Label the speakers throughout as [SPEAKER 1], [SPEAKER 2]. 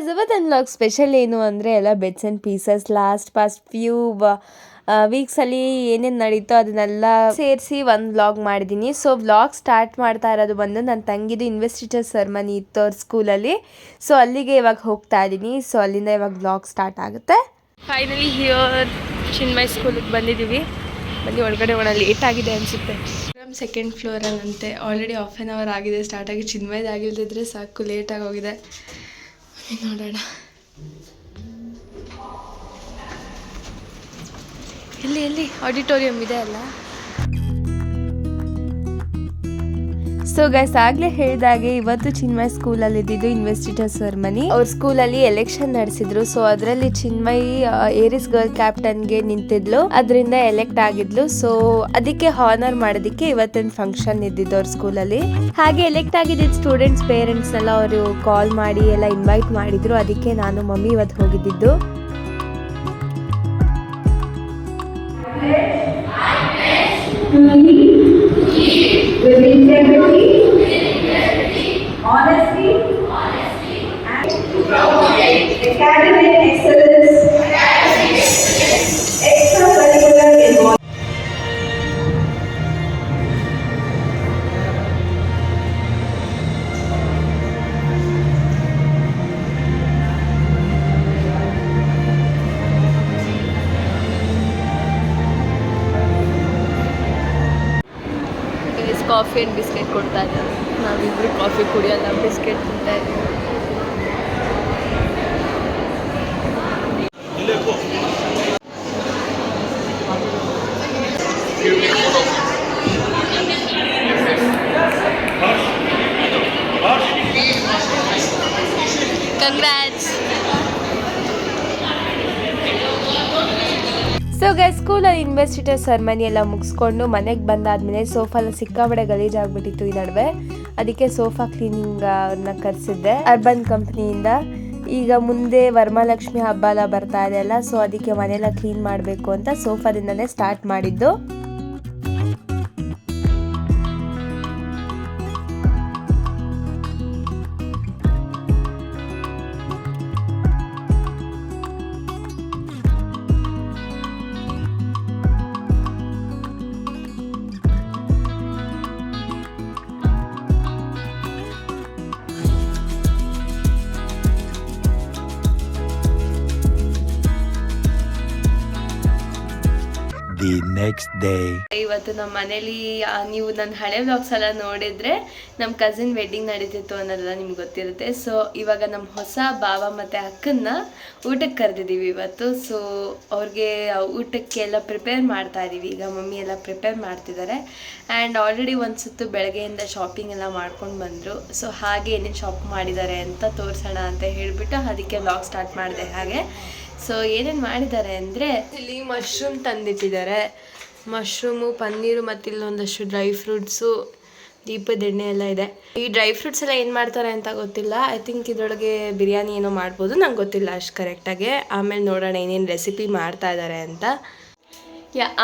[SPEAKER 1] Guys ಇವತ್ತಿನ vlog special ಏನು ಅಂದರೆ ಎಲ್ಲ bits and pieces past few ವೀಕ್ಸಲ್ಲಿ ಏನೇನು ನಡೀತೋ ಅದನ್ನೆಲ್ಲ ಸೇರಿಸಿ ಒಂದು ವ್ಲಾಗ್ ಮಾಡಿದ್ದೀನಿ. ಸೊ ವ್ಲಾಗ್ ಸ್ಟಾರ್ಟ್ ಮಾಡ್ತಾ ಇರೋದು ಬಂದು ನನ್ನ ತಂಗಿದು ಇನ್ವೆಸ್ಟಿಟರ್ ಸೆರೆಮನಿ ಇತ್ತು ಅವ್ರ ಸ್ಕೂಲಲ್ಲಿ. ಸೊ ಅಲ್ಲಿಗೆ ಇವಾಗ ಹೋಗ್ತಾ ಇದ್ದೀನಿ. ಸೊ ಅಲ್ಲಿಂದ ಇವಾಗ ವ್ಲಾಗ್ ಸ್ಟಾರ್ಟ್ ಆಗುತ್ತೆ. ಫೈನಲಿ ಹಿಯರ್ ಚಿನ್ಮಯ್ ಸ್ಕೂಲಿಗೆ ಬಂದಿದ್ದೀವಿ. ಬನ್ನಿ ಒಳಗಡೆ ಲೇಟ್ ಆಗಿದೆ ಅನಿಸುತ್ತೆ. ಸೆಕೆಂಡ್ ಫ್ಲೋರಲ್ಲಂತೆ ಆಲ್ರೆಡಿ ಹಾಫ್ ಆನ್ ಅವರ್ ಆಗಿದೆ ಸ್ಟಾರ್ಟ್ ಆಗಿ. ಚಿನ್ಮಯದಾಗಿಲ್ದಿದ್ರೆ ಸಾಕು, ಲೇಟಾಗಿ ಹೋಗಿದೆ. ನೋಡೋಣ ಎಲ್ಲಿ ಆಡಿಟೋರಿಯಂ ಇದೆ ಅಲ್ಲ. ಸೊ ಗೈಸ್ ಆಗಲೇ ಹೇಳಿದಾಗೆ ಇವತ್ತು ಚಿನ್ಮಯ್ ಸ್ಕೂಲಲ್ಲಿ ಇದ್ದಿದ್ದು ಇನ್ವೆಸ್ಟಿಟರ್ ಸೆರೆಮನಿ. ಅವ್ರ ಸ್ಕೂಲಲ್ಲಿ ಎಲೆಕ್ಷನ್ ನಡೆಸಿದ್ರು. ಸೊ ಅದರಲ್ಲಿ ಚಿನ್ಮಯ್ ಏರಿಸ್ ಗರ್ಲ್ ಕ್ಯಾಪ್ಟನ್ಗೆ ನಿಂತಿದ್ಲು, ಅದರಿಂದ ಎಲೆಕ್ಟ್ ಆಗಿದ್ಲು. ಸೊ ಅದಕ್ಕೆ ಹಾನರ್ ಮಾಡೋದಕ್ಕೆ ಇವತ್ತಿನ ಫಂಕ್ಷನ್ ಇದ್ದಿದ್ದು ಅವ್ರ ಸ್ಕೂಲಲ್ಲಿ. ಹಾಗೆ ಎಲೆಕ್ಟ್ ಆಗಿದ್ದ ಸ್ಟೂಡೆಂಟ್ಸ್ ಪೇರೆಂಟ್ಸ್ ಎಲ್ಲ ಅವರು ಕಾಲ್ ಮಾಡಿ ಎಲ್ಲ ಇನ್ವೈಟ್ ಮಾಡಿದ್ರು. ಅದಕ್ಕೆ ನಾನು ಮಮ್ಮಿ ಇವತ್ತು ಹೋಗಿದ್ದಿದ್ದು.
[SPEAKER 2] With integrity, honesty, and academic excellence, extracurricular involvement.
[SPEAKER 1] Coffee and biscuit ಕೊಡ್ತಾ ಇದ್ದಾರೆ. ನಾವಿಬ್ಬರು ಕಾಫಿ ಕುಡಿಯೋಲ್ಲ, ಬಿಸ್ಕೆಟ್ ತಿಂತಾ ಇದ್ದೀವಿ. ಕಂಗ್ರಾಟ್ಸ್. ಸೊ ಗೈಸ್ ಸ್ಕೂಲಲ್ಲಿ ಇನ್ವೆಸ್ಟಿಟರ್ ಸೆರೆಮನಿ ಎಲ್ಲ ಮುಗಿಸ್ಕೊಂಡು ಮನೆಗೆ ಬಂದಾದ್ಮೇಲೆ ಸೋಫಾ ಎಲ್ಲ ಸಿಕ್ಕಾಬಡೆ ಗಲೀಜಾಗ್ಬಿಟ್ಟಿತ್ತು ಈ ನಡುವೆ. ಅದಕ್ಕೆ ಸೋಫಾ ಕ್ಲೀನಿಂಗ್ ಅವ್ರನ್ನ ಕರೆಸಿದ್ದೆ ಅರ್ಬನ್ ಕಂಪ್ನಿಯಿಂದ. ಈಗ ಮುಂದೆ ವರಮಹಾಲಕ್ಷ್ಮಿ ಹಬ್ಬ ಎಲ್ಲ ಬರ್ತಾ ಇದೆ ಅಲ್ಲ, ಸೊ ಅದಕ್ಕೆ ಮನೆಯೆಲ್ಲ ಕ್ಲೀನ್ ಮಾಡಬೇಕು ಅಂತ ಸೋಫಾದಿಂದನೇ ಸ್ಟಾರ್ಟ್ ಮಾಡಿದ್ದು.
[SPEAKER 3] The next day.
[SPEAKER 1] ಇವತ್ತು ನಮ್ಮ ಮನೇಲಿ ನೀವು ನನ್ನ ಹಳೆ ವ್ಲಾಗ್ಸ್ ಎಲ್ಲ ನೋಡಿದ್ರೆ ನಮ್ಮ ಕಸಿನ್ ವೆಡ್ಡಿಂಗ್ ನಡೀತಿತ್ತು ಅನ್ನೋದೆಲ್ಲ ನಿಮ್ಗೆ ಗೊತ್ತಿರುತ್ತೆ. ಸೊ ಇವಾಗ ನಮ್ಮ ಹೊಸ ಬಾವ ಮತ್ತು ಅಕ್ಕನ್ನ ಊಟಕ್ಕೆ ಕರೆದಿದ್ದೀವಿ ಇವತ್ತು. ಸೊ ಅವ್ರಿಗೆ ಊಟಕ್ಕೆಲ್ಲ ಪ್ರಿಪೇರ್ ಮಾಡ್ತಾ ಇದ್ದೀವಿ. ಈಗ ಮಮ್ಮಿ ಎಲ್ಲ ಪ್ರಿಪೇರ್ ಮಾಡ್ತಿದ್ದಾರೆ. ಆ್ಯಂಡ್ ಆಲ್ರೆಡಿ ಒಂದು ಸುತ್ತು ಬೆಳಗ್ಗೆಯಿಂದ ಶಾಪಿಂಗ್ ಎಲ್ಲ ಮಾಡ್ಕೊಂಡು ಬಂದರು. ಸೊ ಹಾಗೆ ಏನೇನು ಶಾಪ್ ಮಾಡಿದ್ದಾರೆ ಅಂತ ತೋರಿಸೋಣ ಅಂತ ಹೇಳಿಬಿಟ್ಟು ಅದಕ್ಕೆ ವ್ಲಾಗ್ ಸ್ಟಾರ್ಟ್ ಮಾಡಿದೆ ಹಾಗೆ. ಸೊ ಏನೇನು ಮಾಡಿದ್ದಾರೆ ಅಂದರೆ ಇಲ್ಲಿ ಮಶ್ರೂಮ್ ತಂದಿಟ್ಟಿದ್ದಾರೆ. ಮಶ್ರೂಮು, ಪನ್ನೀರು ಮತ್ತು ಇಲ್ಲೊಂದಷ್ಟು ಡ್ರೈ ಫ್ರೂಟ್ಸು, ದೀಪದ ಎಣ್ಣೆ ಎಲ್ಲ ಇದೆ. ಈ ಡ್ರೈ ಫ್ರೂಟ್ಸ್ ಎಲ್ಲ ಏನು ಮಾಡ್ತಾರೆ ಅಂತ ಗೊತ್ತಿಲ್ಲ. ಐ ಥಿಂಕ್ ಇದರೊಳಗೆ ಬಿರಿಯಾನಿ ಏನೋ ಮಾಡ್ಬೋದು, ನಂಗೆ ಗೊತ್ತಿಲ್ಲ ಅಷ್ಟು ಕರೆಕ್ಟಾಗಿ. ಆಮೇಲೆ ನೋಡೋಣ ಏನೇನು ರೆಸಿಪಿ ಮಾಡ್ತಾ ಇದ್ದಾರೆ ಅಂತ.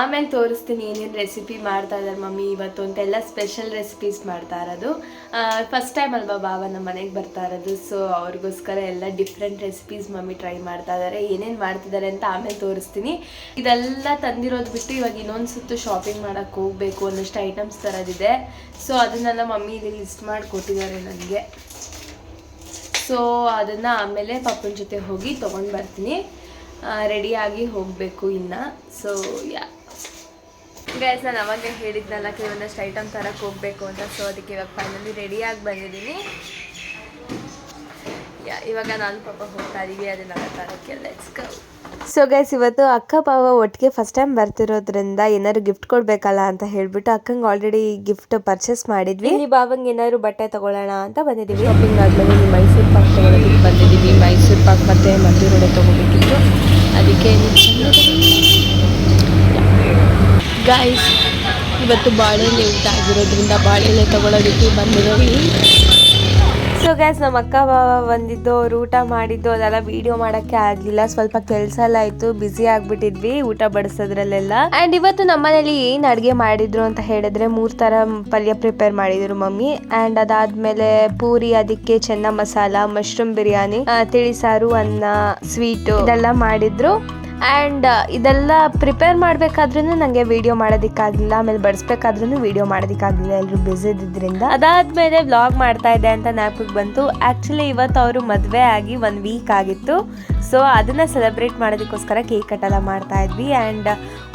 [SPEAKER 1] ಆಮೇಲೆ ತೋರಿಸ್ತೀನಿ ಏನೇನು ರೆಸಿಪಿ ಮಾಡ್ತಾ ಇದ್ದಾರೆ ಮಮ್ಮಿ ಇವತ್ತು ಅಂತ. ಎಲ್ಲ ಸ್ಪೆಷಲ್ ರೆಸಿಪೀಸ್ ಮಾಡ್ತಾ ಇರೋದು. ಫಸ್ಟ್ ಟೈಮ್ ಅಲ್ವಾ ಬಾವ ನಮ್ಮ ಮನೆಗೆ ಬರ್ತಾ ಇರೋದು. ಸೊ ಅವ್ರಿಗೋಸ್ಕರ ಎಲ್ಲ ಡಿಫ್ರೆಂಟ್ ರೆಸಿಪೀಸ್ ಮಮ್ಮಿ ಟ್ರೈ ಮಾಡ್ತಾ ಇದ್ದಾರೆ. ಏನೇನು ಮಾಡ್ತಿದ್ದಾರೆ ಅಂತ ಆಮೇಲೆ ತೋರಿಸ್ತೀನಿ. ಇದೆಲ್ಲ ತಂದಿರೋದು ಬಿಟ್ಟು ಇವಾಗ ಇನ್ನೊಂದು ಸುತ್ತು ಶಾಪಿಂಗ್ ಮಾಡೋಕ್ಕೆ ಹೋಗಬೇಕು, ಒಂದಷ್ಟು ಐಟಮ್ಸ್ ತರೋದಿದೆ. ಸೊ ಅದನ್ನೆಲ್ಲ ಮಮ್ಮಿ ಇಲ್ಲಿ ಲಿಸ್ಟ್ ಮಾಡಿ ಕೊಟ್ಟಿದ್ದಾರೆ ನನಗೆ. ಸೊ ಅದನ್ನು ಆಮೇಲೆ ಪಪ್ಪನ ಜೊತೆ ಹೋಗಿ ತೊಗೊಂಡು ಬರ್ತೀನಿ. ರೆಡಿಯಾಗಿ ಹೋಗಬೇಕು ಇನ್ನು. ಸೊ ಗೈಸ್ ನಾನು ಅವಾಗಲೇ ಹೇಳಿದ್ನಲ್ಲ ಕೆಲವೊಂದಷ್ಟು ಐಟಮ್ ತರಕ್ಕೆ ಹೋಗಬೇಕು ಅಂತ. ಸೊ ಅದಕ್ಕೆ ಇವಾಗ ಫೈನಲಿ ರೆಡಿಯಾಗಿ ಬಂದಿದ್ದೀನಿ. ಇವಾಗ ನಾನು ಪಾಪ ಹೋಗ್ತಾ ಇದ್ದೀವಿ ಅದನ್ನೆಲ್ಲ ತರಕ್ಕೆ. Let's go. ಸೊ ಗೈಸ್ ಇವತ್ತು ಅಕ್ಕ ಪಾವ ಒಟ್ಟಿಗೆ ಫಸ್ಟ್ ಟೈಮ್ ಬರ್ತಿರೋದ್ರಿಂದ ಏನಾದ್ರು ಗಿಫ್ಟ್ ಕೊಡಬೇಕಲ್ಲ ಅಂತ ಹೇಳ್ಬಿಟ್ಟು ಅಕ್ಕಂಗೆ ಆಲ್ರೆಡಿ ಗಿಫ್ಟ್ ಪರ್ಚೇಸ್ ಮಾಡಿದ್ವಿ. ಇಲ್ಲಿ ಬಾವಂಗೆ ಏನಾದ್ರು ಬಟ್ಟೆ ತಗೊಳ್ಳೋಣ ಅಂತ ಬಂದಿದ್ದೀವಿ. ಶಾಪಿಂಗ್ ಆದಮೇಲೆ ಇಲ್ಲಿ ಮೈಸೂರು ಪಾಕ್ ತೊಗೊಳೋದಕ್ಕೆ ಬಂದಿದ್ದೀವಿ. ಮೈಸೂರು ಪಾಕ್ ಮತ್ತು ಮಂದಿರೊಡೆ ತೊಗೋಬೇಕಿತ್ತು, ಅದಕ್ಕೆ ಗೈಸ್ ಇವತ್ತು ಬಾಳೆಹಣ್ಣೆ ಊಟ ಆಗಿರೋದ್ರಿಂದ ಬಾಳೆಹಣ್ಣೆ ತೊಗೊಳೋದಕ್ಕೆ ಬಂದಿರೋದು. ಸೊ ಸೊ ಗ್ಯಾಸ್ ನಮ್ಮ ಅಕ್ಕ ಬಾವ ಬಂದಿದ್ದು ಅವ್ರು ಊಟ ಮಾಡಿದ್ದು ಅದೆಲ್ಲ ವಿಡಿಯೋ ಮಾಡೋಕ್ಕೆ ಆಗಲಿಲ್ಲ, ಸ್ವಲ್ಪ ಕೆಲಸ ಎಲ್ಲ ಆಯಿತು, ಬ್ಯುಸಿ ಆಗಿಬಿಟ್ಟಿದ್ವಿ ಊಟ ಬಡಿಸೋದ್ರಲ್ಲೆಲ್ಲ. ಆ್ಯಂಡ್ ಇವತ್ತು ನಮ್ಮನೇಲಿ ಏನು ಅಡುಗೆ ಮಾಡಿದ್ರು ಅಂತ ಹೇಳಿದ್ರೆ 3 ಥರ ಪಲ್ಯ ಪ್ರಿಪೇರ್ ಮಾಡಿದ್ರು ಮಮ್ಮಿ. ಆ್ಯಂಡ್ ಅದಾದಮೇಲೆ ಪೂರಿ, ಅದಕ್ಕೆ ಚೆನ್ನ ಮಸಾಲ, ಮಶ್ರೂಮ್ ಬಿರಿಯಾನಿ, ತಿಳಿಸಾರು, ಅನ್ನ, ಸ್ವೀಟು ಇದೆಲ್ಲ ಮಾಡಿದ್ರು. ಆ್ಯಂಡ್ ಇದೆಲ್ಲ ಪ್ರಿಪೇರ್ ಮಾಡಬೇಕಾದ್ರೂ ನನಗೆ ವಿಡಿಯೋ ಮಾಡೋದಕ್ಕಾಗಲಿಲ್ಲ, ಆಮೇಲೆ ಬಡಿಸ್ಬೇಕಾದ್ರೂ ವಿಡಿಯೋ ಮಾಡೋದಕ್ಕಾಗಲಿಲ್ಲ, ಎಲ್ಲರೂ ಬ್ಯುಸಿ ಇದ್ದಿದ್ದರಿಂದ. ಅದಾದಮೇಲೆ ವ್ಲಾಗ್ ಮಾಡ್ತಾ ಇದ್ದೆ ಅಂತ ಜ್ಞಾಪಕಕ್ಕೆ ಬಂತು. ಆ್ಯಕ್ಚುಲಿ ಇವತ್ತು ಅವರು ಮದುವೆ ಆಗಿ 1 ವೀಕ್ ಆಗಿತ್ತು. ಸೊ ಅದನ್ನು ಸೆಲೆಬ್ರೇಟ್ ಮಾಡೋದಕ್ಕೋಸ್ಕರ ಕೇಕ್ ಕಟ್ಟೆಲ್ಲ ಮಾಡ್ತಾ ಇದ್ವಿ. ಆ್ಯಂಡ್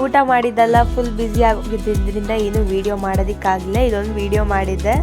[SPEAKER 1] ಊಟ ಮಾಡಿದ್ದೆಲ್ಲ ಫುಲ್ ಬ್ಯುಸಿ ಆಗಿದ್ದರಿಂದ ಏನು ವಿಡಿಯೋ ಮಾಡೋದಕ್ಕಾಗಲಿಲ್ಲ. ಇದೊಂದು ವಿಡಿಯೋ ಮಾಡಿದ್ದೆ.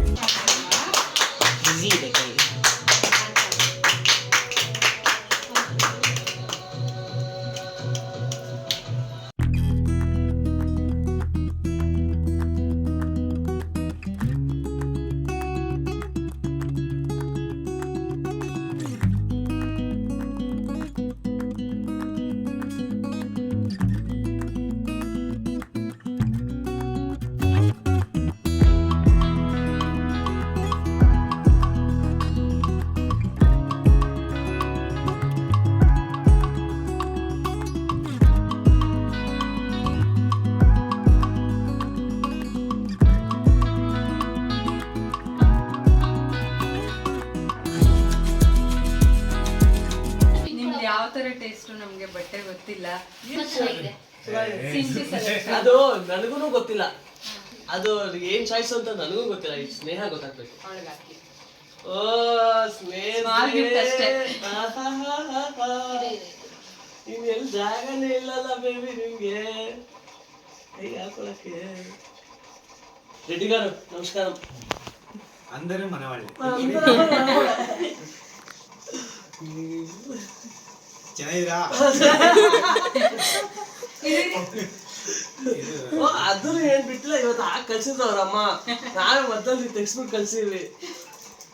[SPEAKER 4] ಯಾವ ತರ ಟೇಸ್ಟ್ ನಮ್ಗೆ ಬಟ್ಟೆ ಗೊತ್ತಿಲ್ಲ.
[SPEAKER 5] ಅದು ನನಗೂ ಗೊತ್ತಿಲ್ಲ, ಅದು ಏನ್ ಚಾಯ್ಸ್ ಅಂತ ನನಗೂ ಗೊತ್ತಿಲ್ಲ. ಸ್ನೇಹ ಗೊತ್ತಾಗ್ಬೇಕು. ಓ ಇನ್ನೆಲ್ಲಿ ಜಾಗನೇ ಇಲ್ಲಲ್ಲ ಬೇಬಿ ನಿಮ್ಗೆ ಕೈ ಹಾಕೊಳಕ್ಕೆ. ರೆಡ್ಡಿ ಗಾರು ನಮಸ್ಕಾರ.
[SPEAKER 6] అందరూ మనవాళ్ళే. ಚೆನ್ನಾಗಿದ್ದೀರಾ?
[SPEAKER 5] ಅದೂ ಏನ್ ಬಿಟ್ಟಿಲ್ಲ, ಇವತ್ತು ಹಾಕಿ ಕಳ್ಸಿದ್ರು ಅವ್ರಮ್ಮ. ನಾವೇ ಮೊದಲು ತೆಗ್ಸ್ಬಿಟ್ಟು ಕಳ್ಸಿದ್ವಿ.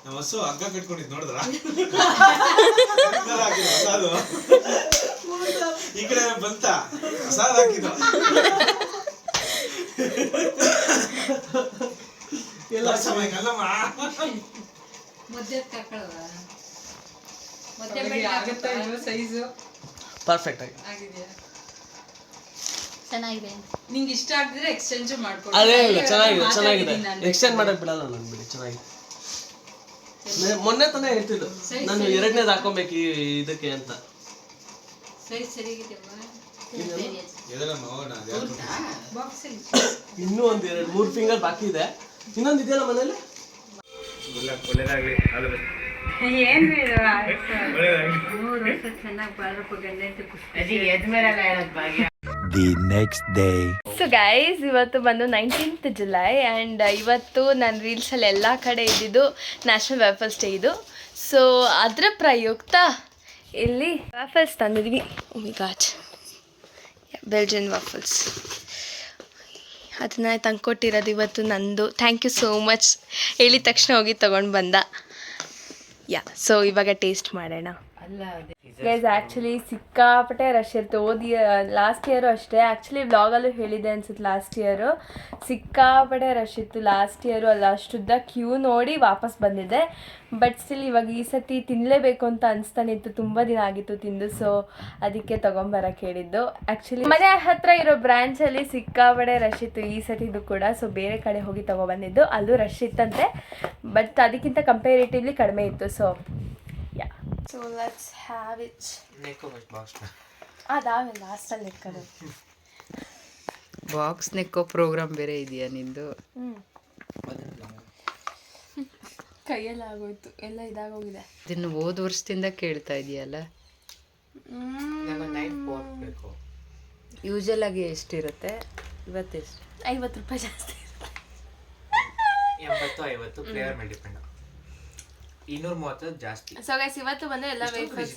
[SPEAKER 6] ನಮ್ಮ ಹಸು ಹಗ್ಗ ಕಟ್ಕೊಂಡಿದ್ ನೋಡಿದ್ರ? ಅದು ಈ ಕಡೆ ಬಂತ ಪ್ರಸಾದ ಹಾಕಿದ್ದು. ಎಲ್ಲ ಸಮಯ ಕಲ್ಲಮ್ಮ
[SPEAKER 5] ಪರ್ಫೆಕ್ಟ್ ಆಗಿ
[SPEAKER 4] ಚೆನ್ನಾಗಿದೆ. ನಿಂಗೆ ಇಷ್ಟ ಆಗಿದ್ರೆ ಎಕ್ಸ್ಚೇಂಜ್ ಮಾಡ್ಕೊಳ್ಳಿ.
[SPEAKER 5] ಅದೇ ಇಲ್ಲ, ಚೆನ್ನಾಗಿದೆ ಚೆನ್ನಾಗಿದೆ. ಎಕ್ಸ್ಚೇಂಜ್ ಮಾಡಕ್ ಬಿಡಲ್ಲ ನನ್ ಬಿಡಿ, ಚೆನ್ನಾಗಿದೆ. ಮೊನ್ನೆ ತಾನೇ ಹೇಳ್ತಿದ್ದು ನಾನು 2ನೇದು ಹಾಕೊಬೇಕು ಇದಕ್ಕೆ ಅಂತ. ಇನ್ನೂ ಒಂದ್ 2-3 ಫಿಂಗರ್ ಬಾಕಿ ಇದೆ. ಇನ್ನೊಂದು ಇದೆಯಲ್ಲ ಮನೇಲಿ.
[SPEAKER 3] The next day.
[SPEAKER 1] So guys, ಇವತ್ತು ಬಂದು 19th ಜುಲೈ ಆ್ಯಂಡ್ ಇವತ್ತು ನಾನು ರೀಲ್ಸಲ್ಲಿ ಎಲ್ಲ ಕಡೆ ಇದ್ದಿದ್ದು ನ್ಯಾಷನಲ್ ವೇಫಲ್ಸ್ ಡೇ ಇದು. ಸೊ ಅದರ ಪ್ರಯುಕ್ತ ಇಲ್ಲಿ ವಾಫಲ್ಸ್ ತಂದಿದ್ವಿ. ಗಾಚ್ ಬೆಲ್ಜಿಯನ್ ವಾಫಲ್ಸ್, ಅದನ್ನ ತಂದ್ಕೊಟ್ಟಿರೋದು ಇವತ್ತು ನಂದು. Thank you so much. ಹೇಳಿದ ತಕ್ಷಣ ಹೋಗಿ ತೊಗೊಂಡು ಬಂದ. ಸೊ ಇವಾಗ ಟೇಸ್ಟ್ ಮಾಡೋಣ. ಗೈಸ್ ಆ್ಯಕ್ಚುಲಿ ಸಿಕ್ಕಾಪಟ್ಟೆ ರಶ್ ಇರುತ್ತೆ. ಲಾಸ್ಟ್ ಇಯರು ಅಷ್ಟೇ, ಆ್ಯಕ್ಚುಲಿ ವ್ಲಾಗಲ್ಲೂ ಹೇಳಿದೆ ಅನ್ಸುತ್ತೆ. ಲಾಸ್ಟ್ ಇಯರು ಸಿಕ್ಕಾಪಟ್ಟೆ ರಶ್ ಇತ್ತು. ಲಾಸ್ಟ್ ಇಯರು ಅಲ್ಲ ಅಷ್ಟುದ್ದ ಕ್ಯೂ ನೋಡಿ ವಾಪಸ್ ಬಂದಿದ್ದೆ. ಬಟ್ ಸ್ಟಿಲ್ ಇವಾಗ ಈ ಸತಿ ತಿನ್ನಲೇಬೇಕು ಅಂತ ಅನಿಸ್ತಾನೆ ಇತ್ತು. ತುಂಬ ದಿನ ಆಗಿತ್ತು ತಿಂದು, ಸೊ ಅದಕ್ಕೆ ತೊಗೊಂಬರಕ್ಕೆ ಹೇಳಿದ್ದು. ಆ್ಯಕ್ಚುಲಿ ಮನೆ ಹತ್ರ ಇರೋ ಬ್ರ್ಯಾಂಚಲ್ಲಿ ಸಿಕ್ಕಾಪಟ್ಟೆ ರಶ್ ಇತ್ತು ಈ ಸತಿದು ಕೂಡ. ಸೊ ಬೇರೆ ಕಡೆ ಹೋಗಿ ತೊಗೊಬಂದಿದ್ದು, ಅಲ್ಲೂ ರಶ್ ಇತ್ತಂತೆ, ಬಟ್ ಅದಕ್ಕಿಂತ ಕಂಪೇರಿಟಿವ್ಲಿ ಕಡಿಮೆ ಇತ್ತು. So So let's have it. ಅದಾವೆ ಲಾಸ್ಟಲ್ಲಿ ಇಕ್ಕದು.
[SPEAKER 4] ಬಾಕ್ಸ್ ನೆಕ್ಕೋ ಪ್ರೋಗ್ರಾಮ್ ಬೇರೆ ಇದೆಯಾ ನಿಂದು?
[SPEAKER 1] ಕೈಯಲ್ಲಿ ಆಗೋಯ್ತು, ಎಲ್ಲ ಇದಾಗೋಗಿದೆ.
[SPEAKER 4] ಇದನ್ನು ಹೋದ ವರ್ಷದಿಂದ ಕೇಳ್ತಾ ಇದೆಯಲ್ಲ. ಯೂಶಲ್ ಆಗಿ ಎಷ್ಟಿರುತ್ತೆ? ಇವತ್ತೆಷ್ಟು?
[SPEAKER 1] 50 ರೂಪಾಯಿ ಜಾಸ್ತಿ ಇರುತ್ತೆ.
[SPEAKER 6] 80-50 ಫ್ಲೇವರ್ ಮೇಲೆ ಡಿಪೆಂಡ್. 230 ಜಾಸ್ತಿ.
[SPEAKER 1] ಸೊ ಗೈಸ್ ಇವತ್ತು ಬಂದು ಎಲ್ಲ ವೇಫಲ್ಸ್.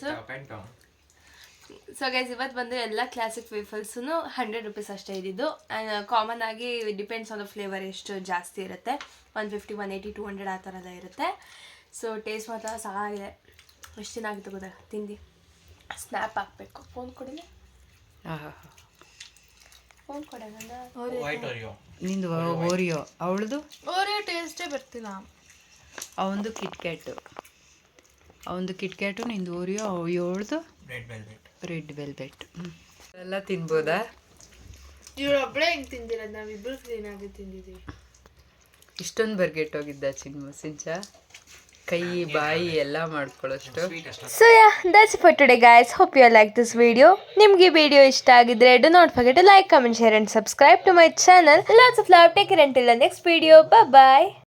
[SPEAKER 1] ಸೊ ಗೈಸ್ ಇವತ್ತು ಬಂದು ಎಲ್ಲ ಕ್ಲಾಸಿಕ್ ವೇಫಲ್ಸು 100 ರೂಪೀಸ್ ಅಷ್ಟೇ ಇದ್ದಿದ್ದು. ಕಾಮನ್ ಆಗಿ ಡಿಪೆಂಡ್ಸ್ ಆನ್ ದ ಫ್ಲೇವರ್ ಎಷ್ಟು ಜಾಸ್ತಿ ಇರುತ್ತೆ. 150, 180, 200 ಆ ಥರದ ಇರುತ್ತೆ. ಸೊ ಟೇಸ್ಟ್ ಮಾತ್ರ ಸಾಗಿದೆ. ಎಷ್ಟು ದಿನ ಆಗಿತ್ತು ಗೊತ್ತಾ ತಿಂದು. ಸ್ನ್ಯಾಪ್ ಹಾಕಬೇಕು. ಫೋನ್ ಕೊಡಿಲ್ಲ, ಫೋನ್ ಕೊಡೋಣ.
[SPEAKER 4] ನಿಂದು ಓರಿಯೋ, ಅವಳದು
[SPEAKER 1] ಓರಿಯೋ ಟೇಸ್ಟೇ ಬರ್ತಿಲ್ಲ.
[SPEAKER 4] ಅವಂದು ಕಿಟ್ ಕ್ಯಾಟು. ಅವನದು ಕಿಟ್ಕ್ಯಾಟು ನಿಂದು ಓರಿಯೋ ಏಳ್ದು
[SPEAKER 6] ರೆಡ್ ವೆಲ್ವೆಟ್.
[SPEAKER 4] Red velvet. ಎಲ್ಲ ತಿನ್ಬೋದಾ?
[SPEAKER 1] ಇವಳೊಬ್ಬಳೇ ಹೆಂಗೆ ತಿಂದಿರೋದು, ನಾವಿಬ್ಬರು ಕ್ಲೀನಾಗಿ ತಿಂದಿದ್ದೀವಿ.
[SPEAKER 4] ಇಷ್ಟೊಂದು ಬರ್ಗೆಟ್ಟೋಗಿದ್ದ ಸಿಂಚ ಕೈ ಬಾಯಿ ಎಲ್ಲ ಮಾಡ್ಕೊಳ್ಳೋಷ್ಟು.
[SPEAKER 1] So that's it for today guys. Hope you like this video. ನಿಮಗೆ ವಿಡಿಯೋ ಇಷ್ಟ ಆಗಿದ್ರೆ do not forget to like, comment, share and subscribe to my channel. Lots of love. Take care until the next video. Bye bye.